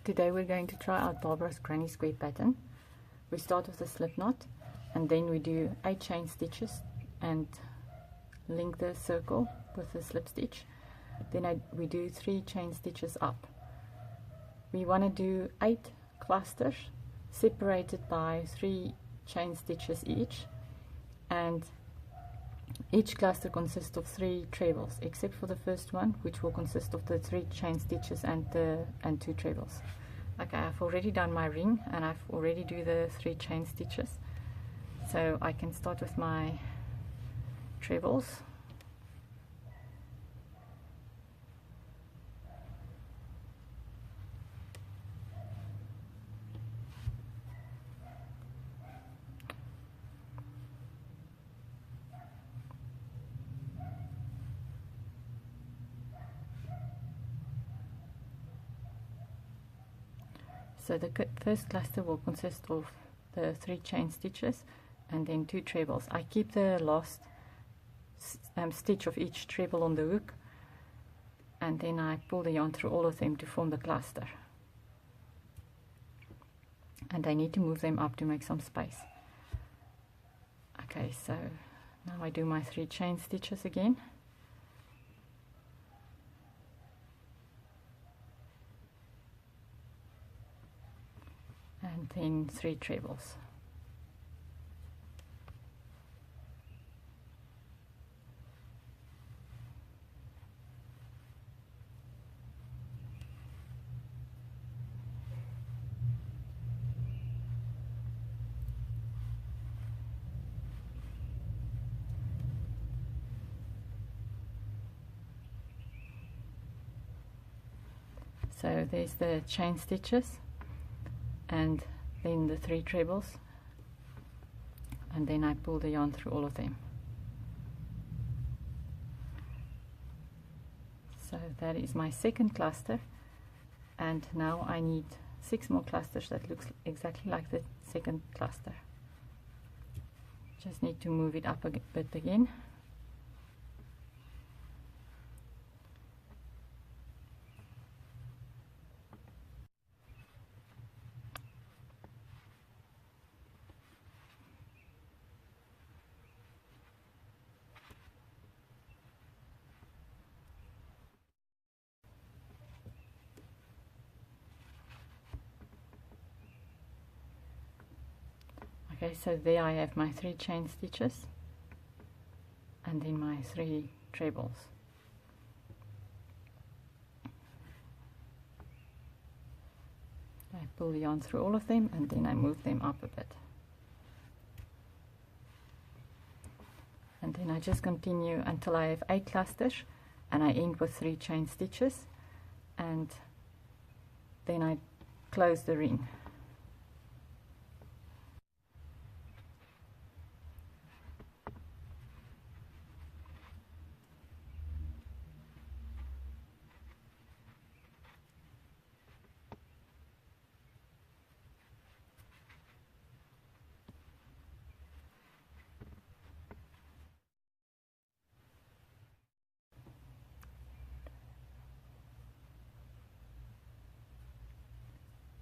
Today we're going to try out Barbara's granny square pattern. We start with a slip knot and then we do 8 chain stitches and link the circle with a slip stitch. Then we do 3 chain stitches up. We want to do 8 clusters separated by 3 chain stitches each, and each cluster consists of 3 trebles except for the first one, which will consist of the 3 chain stitches and 2 trebles. Okay, I've already done my ring and I've already do the 3 chain stitches, so I can start with my trebles. So the first cluster will consist of the 3 chain stitches and then 2 trebles. I keep the last stitch of each treble on the hook, and then I pull the yarn through all of them to form the cluster. And I need to move them up to make some space. Okay, so now I do my 3 chain stitches again. And then 3 trebles. So there's the chain stitches and then the 3 trebles, and then I pull the yarn through all of them. So that is my second cluster, and now I need 6 more clusters that looks exactly like the second cluster. Just need to move it up a bit again. Okay, so there I have my 3 chain stitches and then my 3 trebles. I pull the yarn through all of them and then I move them up a bit. And then I just continue until I have 8 clusters and I end with 3 chain stitches, and then I close the ring.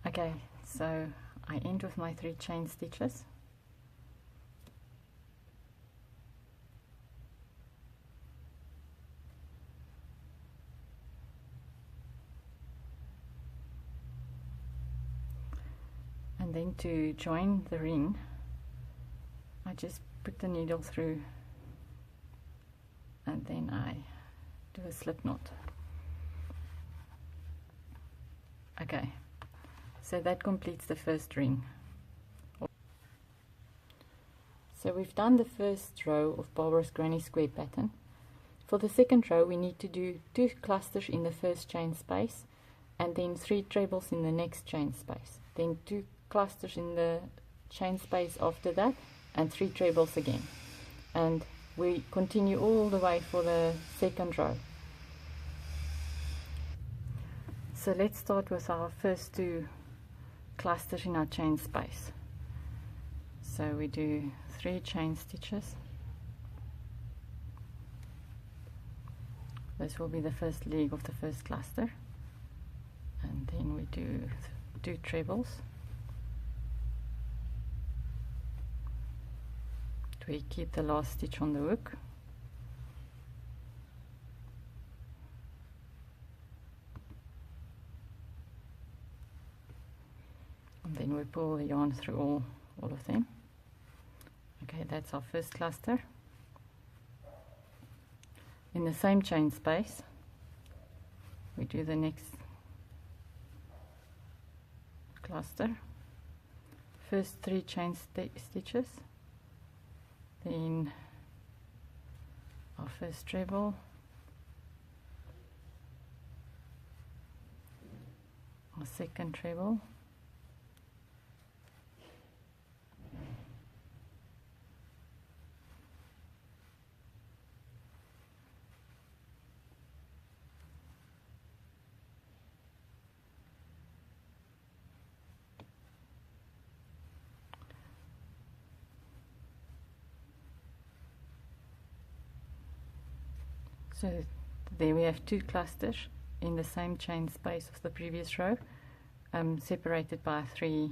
Okay, so I end with my 3 chain stitches. And then to join the ring, I just put the needle through and then I do a slip knot. Okay. So that completes the first ring. So we've done the first row of Barbara's granny square pattern. For the second row we need to do 2 clusters in the first chain space and then 3 trebles in the next chain space. Then 2 clusters in the chain space after that and 3 trebles again. And we continue all the way for the second row. So let's start with our first 2 clusters in our chain space. So we do 3 chain stitches. This will be the first leg of the first cluster. and then we do trebles. We keep the last stitch on the hook. And then we pull the yarn through all of them. Okay, that's our first cluster. In the same chain space, we do the next cluster. First 3 chain stitches, then our first treble, our second treble, so there we have 2 clusters in the same chain space of the previous row, separated by 3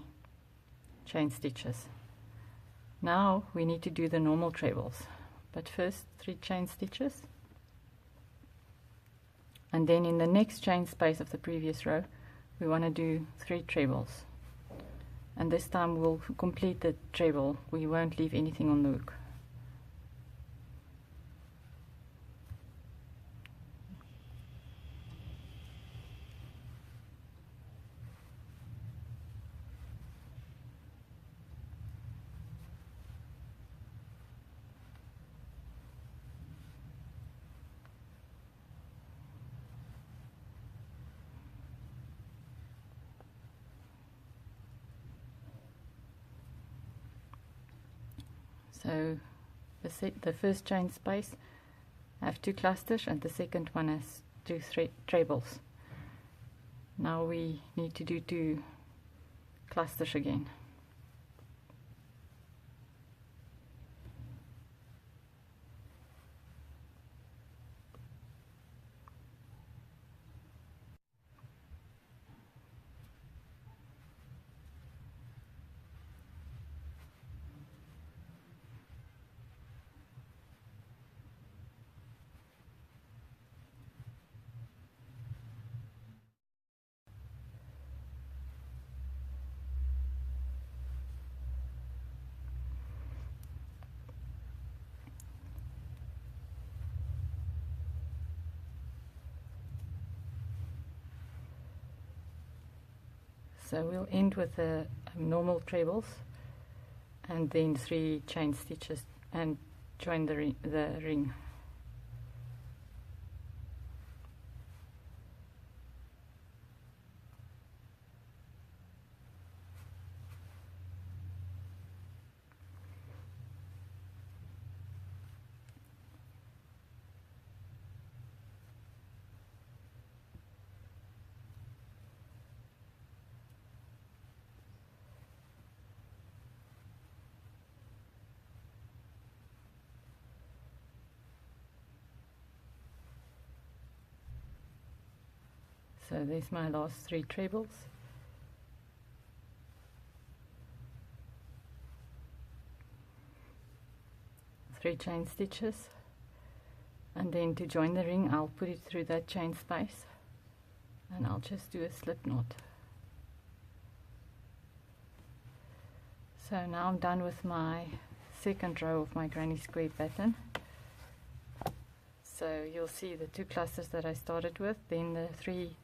chain stitches. Now we need to do the normal trebles, but first 3 chain stitches, and then in the next chain space of the previous row we want to do 3 trebles, and this time we'll complete the treble, we won't leave anything on the hook. So the first chain space have 2 clusters and the second one has 2 trebles. Now we need to do 2 clusters again. So we'll end with the normal trebles and then 3 chain stitches and join the ring. So there's my last 3 trebles. Three chain stitches, and then to join the ring I'll put it through that chain space and I'll just do a slip knot. So now I'm done with my second row of my granny square pattern. So you'll see the 2 clusters that I started with, then the 3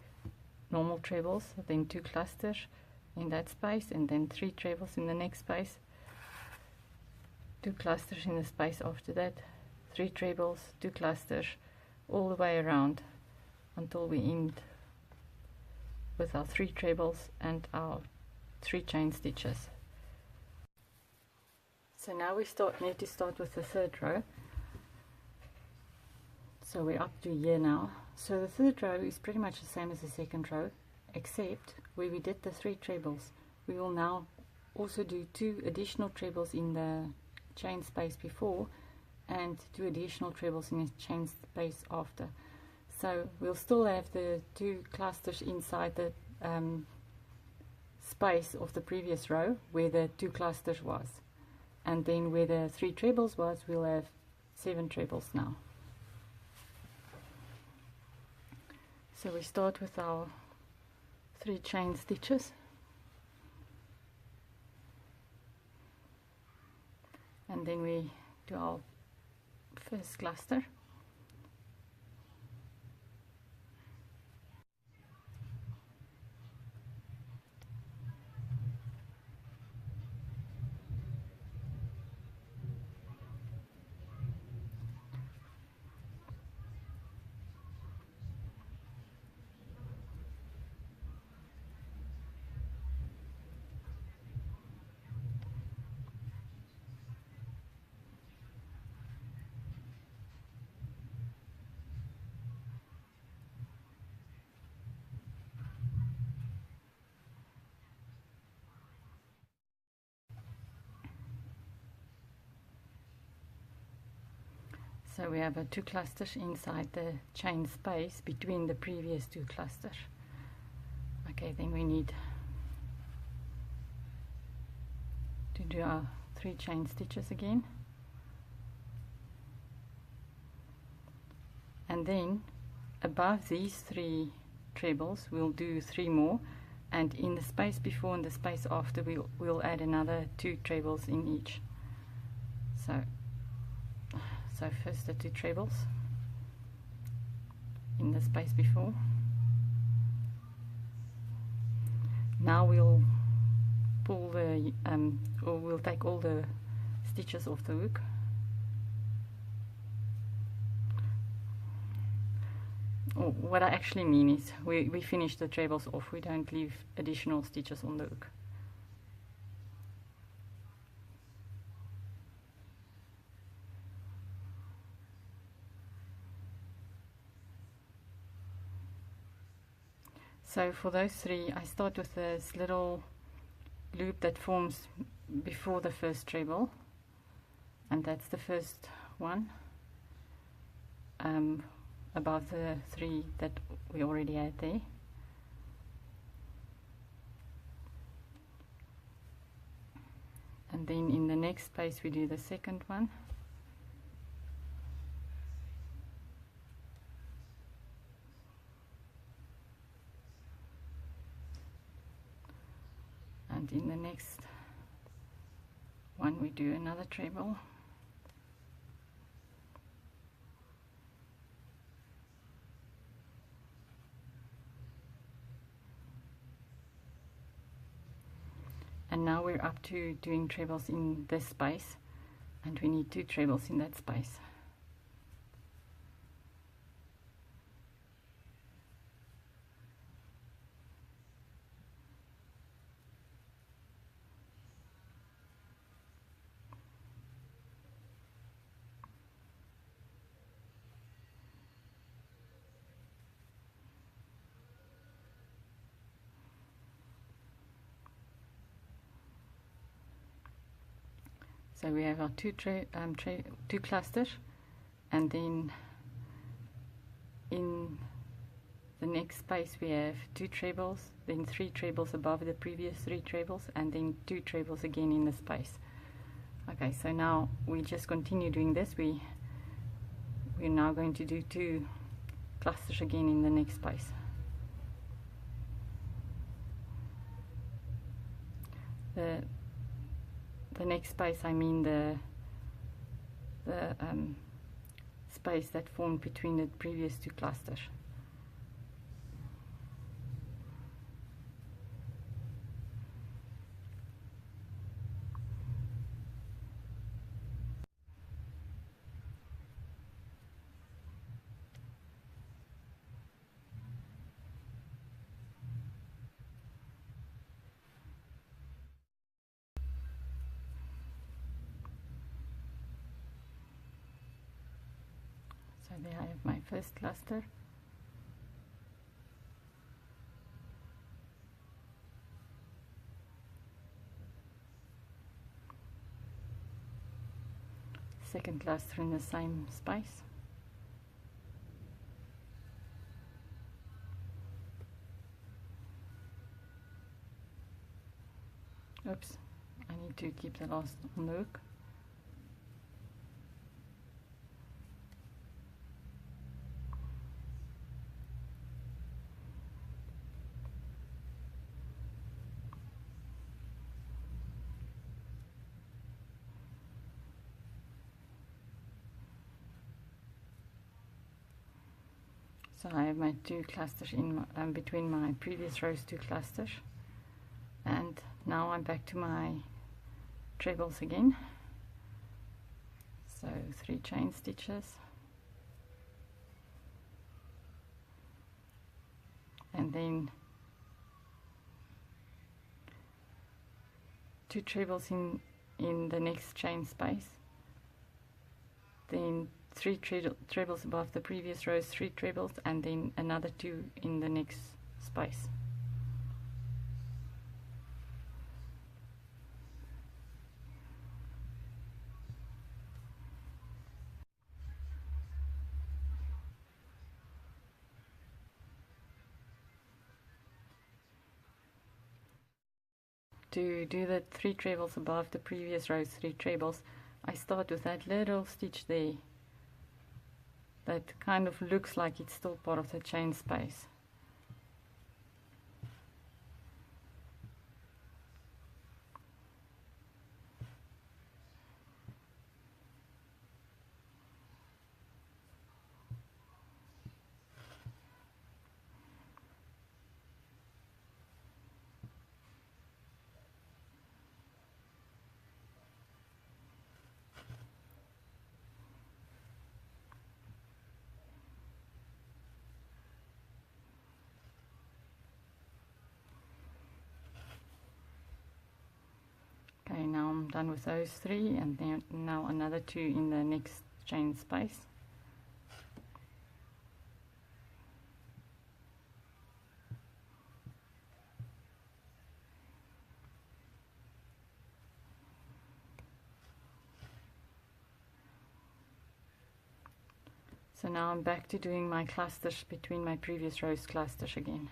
normal trebles, then 2 clusters in that space, and then 3 trebles in the next space, 2 clusters in the space after that, 3 trebles, 2 clusters, all the way around until we end with our 3 trebles and our 3 chain stitches. So now we need to start with the third row. So we're up to here now. So the third row is pretty much the same as the second row, except where we did the 3 trebles, we will now also do 2 additional trebles in the chain space before and 2 additional trebles in the chain space after. So we'll still have the 2 clusters inside the space of the previous row where the 2 clusters was, and then where the 3 trebles was, we'll have 7 trebles now. So we start with our 3 chain stitches, and then we do our first cluster. So we have 2 clusters inside the chain space between the previous 2 clusters. Okay, then we need to do our 3 chain stitches again, and then above these 3 trebles we'll do 3 more, and in the space before and the space after we'll add another 2 trebles in each. So first the 2 trebles in the space before. Now we'll pull the or we'll take all the stitches off the hook. Or what I actually mean is we finish the trebles off, we don't leave additional stitches on the hook. So for those 3, I start with this little loop that forms before the first treble, and that's the first one, above the 3 that we already had there. And then in the next space we do the second one. And in the next one we do another treble. And now we're up to doing trebles in this space, and we need 2 trebles in that space. So we have our 2 clusters, and then in the next space we have 2 trebles, then 3 trebles above the previous 3 trebles, and then 2 trebles again in the space. Okay, so now we just continue doing this. We're now going to do 2 clusters again in the next space. The next space, I mean the space that formed between the previous 2 clusters. So there I have my first cluster. Second cluster in the same space. Oops, I need to keep the last on the hook. So I have my 2 clusters in between my previous rows 2 clusters, and now I'm back to my trebles again. So 3 chain stitches, and then 2 trebles in the next chain space, then 3 trebles above the previous rows, 3 trebles, and then another 2 in the next space. To do the 3 trebles above the previous rows 3 trebles, I start with that little stitch there that kind of looks like it's still part of the chain space. Okay, now I'm done with those 3, and then now another 2 in the next chain space. So now I'm back to doing my clusters between my previous rows clusters again.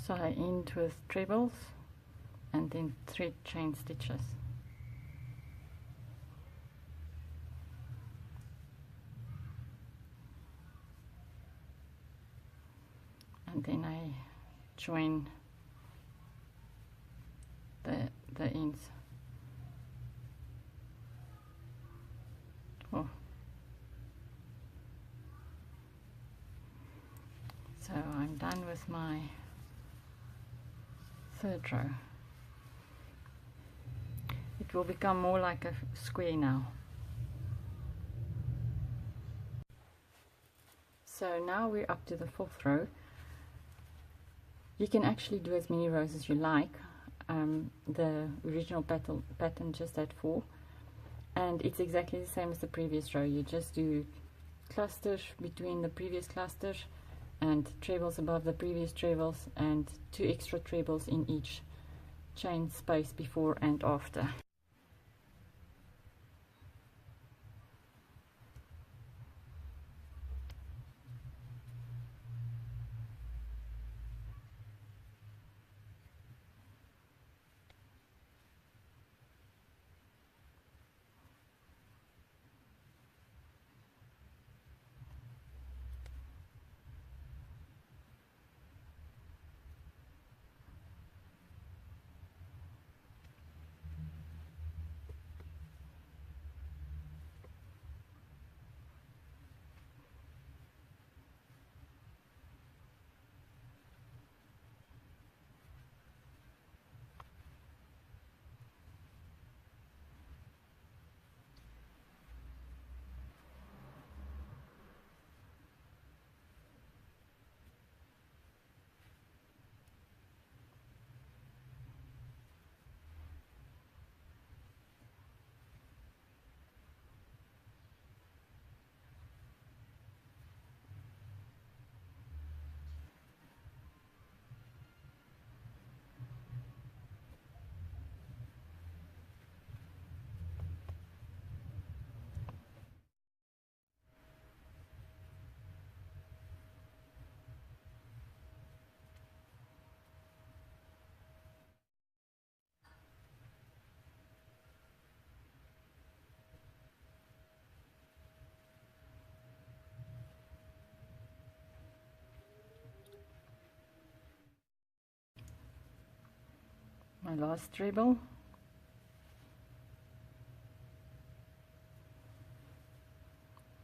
So I end with trebles and then 3 chain stitches. And then I join the ends. Oh. So I'm done with my 3rd row. It will become more like a square now. So now we're up to the 4th row. You can actually do as many rows as you like. The original pattern just had 4, and it's exactly the same as the previous row. You just do clusters between the previous clusters and trebles above the previous trebles, and 2 extra trebles in each chain space before and after. my last treble,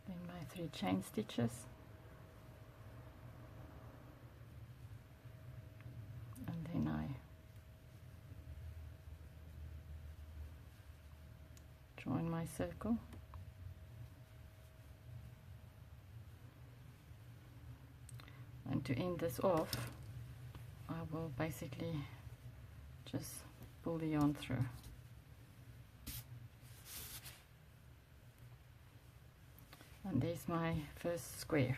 then my 3 chain stitches, and then I join my circle, and to end this off I will basically just pull the yarn through. And there's my first square.